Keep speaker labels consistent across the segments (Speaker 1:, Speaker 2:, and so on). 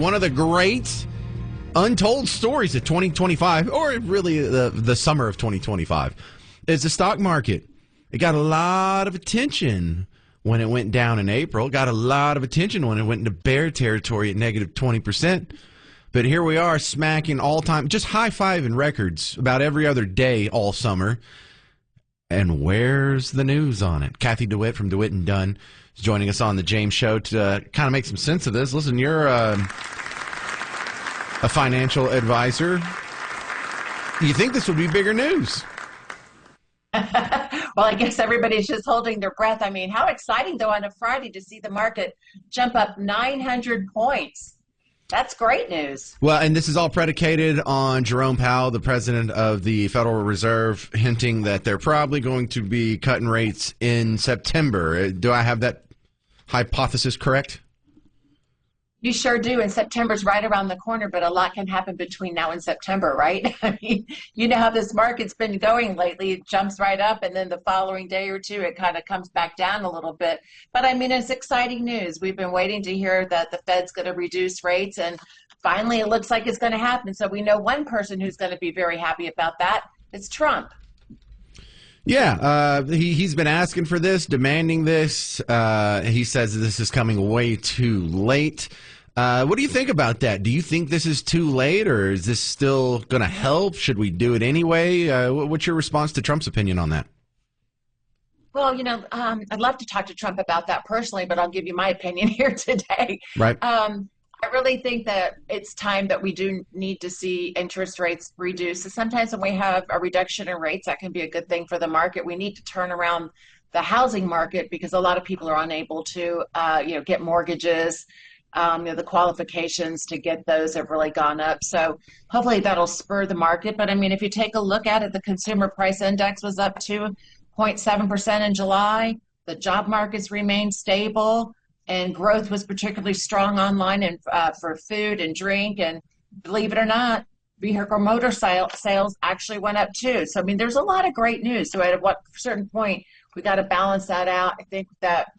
Speaker 1: One of the great untold stories of 2025, or really the summer of 2025, is the stock market. It got a lot of attention when it went down in April. Got a lot of attention when it went into bear territory at negative 20%. But here we are smacking all-time, just high-fiving records about every other day all summer. And where's the news on it? Cathy DeWitt from DeWitt Dunn is joining us on the James Show to kind of make some sense of this. Listen, you're a financial advisor. You think this would be bigger news?
Speaker 2: Well, I guess everybody's just holding their breath. I mean, how exciting, though, on a Friday to see the market jump up 900 points. That's great news.
Speaker 1: Well, and this is all predicated on Jerome Powell, the president of the Federal Reserve, hinting that they're probably going to be cutting rates in September. Do I have that hypothesis correct?
Speaker 2: You sure do, and September's right around the corner, but a lot can happen between now and September, right? I mean, you know how this market's been going lately. It jumps right up, and then the following day or two, it kind of comes back down a little bit. But, I mean, it's exciting news. We've been waiting to hear that the Fed's going to reduce rates, and finally it looks like it's going to happen. So we know one person who's going to be very happy about that. It's Trump.
Speaker 1: Yeah, he's been asking for this, demanding this. He says this is coming way too late. What do you think about that? Do you think this is too late, or is this still going to help? Should we do it anyway? What's your response to Trump's opinion on that?
Speaker 2: Well, you know, I'd love to talk to Trump about that personally, but I'll give you my opinion here today.
Speaker 1: Right.
Speaker 2: I really think that it's time that we do need to see interest rates reduce. So sometimes when we have a reduction in rates, that can be a good thing for the market. We need to turn around the housing market because a lot of people are unable to, get mortgages. The qualifications to get those have really gone up. So hopefully that'll spur the market. But I mean, if you take a look at it, the consumer price index was up 2.7% in July. The job markets remained stable. And growth was particularly strong online and for food and drink. And believe it or not, vehicle motor sales actually went up too. So, I mean, there's a lot of great news. So at what certain point, we got to balance that out. I think that,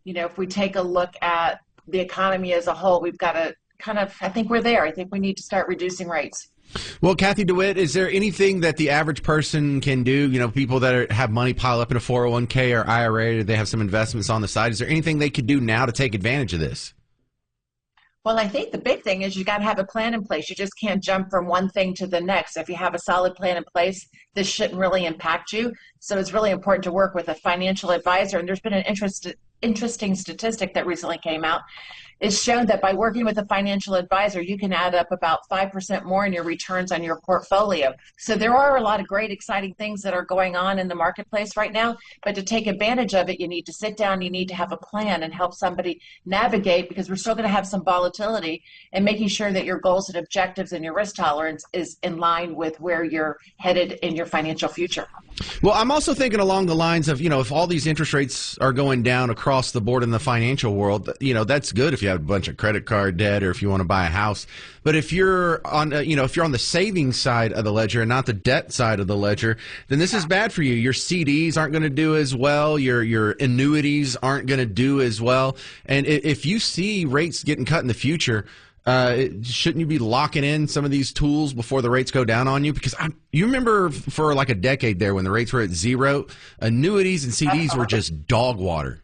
Speaker 2: if we take a look at the economy as a whole, we've got to I think we're there. I think we need to start reducing rates.
Speaker 1: Well, Cathy DeWitt, is there anything that the average person can do? People that have money pile up in a 401k or IRA, or they have some investments on the side. Is there anything they could do now to take advantage of this?
Speaker 2: Well, I think the big thing is you got to have a plan in place. You just can't jump from one thing to the next. If you have a solid plan in place, this shouldn't really impact you. So it's really important to work with a financial advisor. And there's been an interesting statistic that recently came out. It's shown that by working with a financial advisor, you can add up about 5% more in your returns on your portfolio. So there are a lot of great, exciting things that are going on in the marketplace right now. But to take advantage of it, you need to sit down, you need to have a plan and help somebody navigate, because we're still going to have some volatility, and making sure that your goals and objectives and your risk tolerance is in line with where you're headed in your financial future.
Speaker 1: Well, I'm also thinking along the lines of, if all these interest rates are going down across the board in the financial world, that's good if you have a bunch of credit card debt or if you want to buy a house. But if you're on, if you're on the savings side of the ledger and not the debt side of the ledger, then this is bad for you. Your CDs aren't going to do as well. Your annuities aren't going to do as well. And if you see rates getting cut in the future, shouldn't you be locking in some of these tools before the rates go down on you? Because you remember for like a decade there when the rates were at zero, annuities and CDs were just dog water.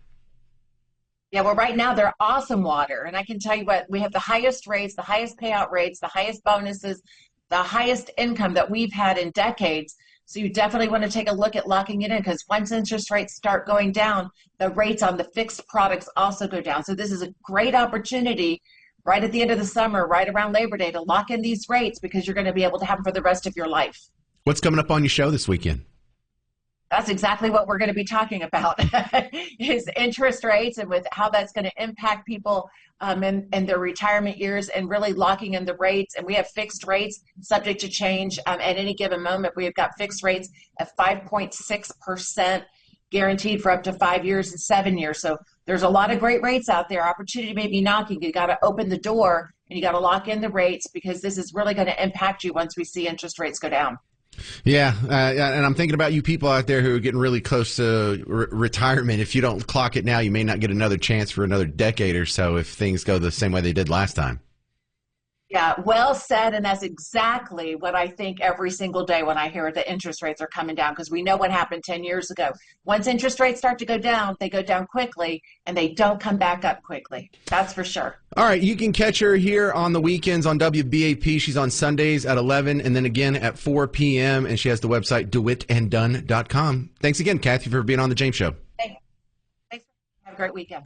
Speaker 2: Yeah, well, right now they're awesome water. And I can tell you what, we have the highest rates, the highest payout rates, the highest bonuses, the highest income that we've had in decades. So you definitely want to take a look at locking it in, because once interest rates start going down, the rates on the fixed products also go down. So this is a great opportunity right at the end of the summer, right around Labor Day, to lock in these rates, because you're going to be able to have them for the rest of your life.
Speaker 1: What's coming up on your show this weekend?
Speaker 2: That's exactly what we're going to be talking about, is interest rates and with how that's going to impact people in their retirement years, and really locking in the rates. And we have fixed rates subject to change at any given moment. We've got fixed rates at 5.6% guaranteed for up to 5 years and 7 years. So there's a lot of great rates out there. Opportunity may be knocking. You got to open the door and you got to lock in the rates, because this is really going to impact you once we see interest rates go down.
Speaker 1: Yeah, and I'm thinking about you people out there who are getting really close to retirement. If you don't clock it now, you may not get another chance for another decade or so if things go the same way they did last time.
Speaker 2: Yeah, well said. And that's exactly what I think every single day when I hear the interest rates are coming down, because we know what happened 10 years ago. Once interest rates start to go down, they go down quickly and they don't come back up quickly. That's for sure.
Speaker 1: All right, you can catch her here on the weekends on WBAP. She's on Sundays at 11 and then again at 4 p.m. And she has the website DeWittandDunn.com. Thanks again, Cathy, for being on the James Show.
Speaker 2: Thanks. Have a great weekend.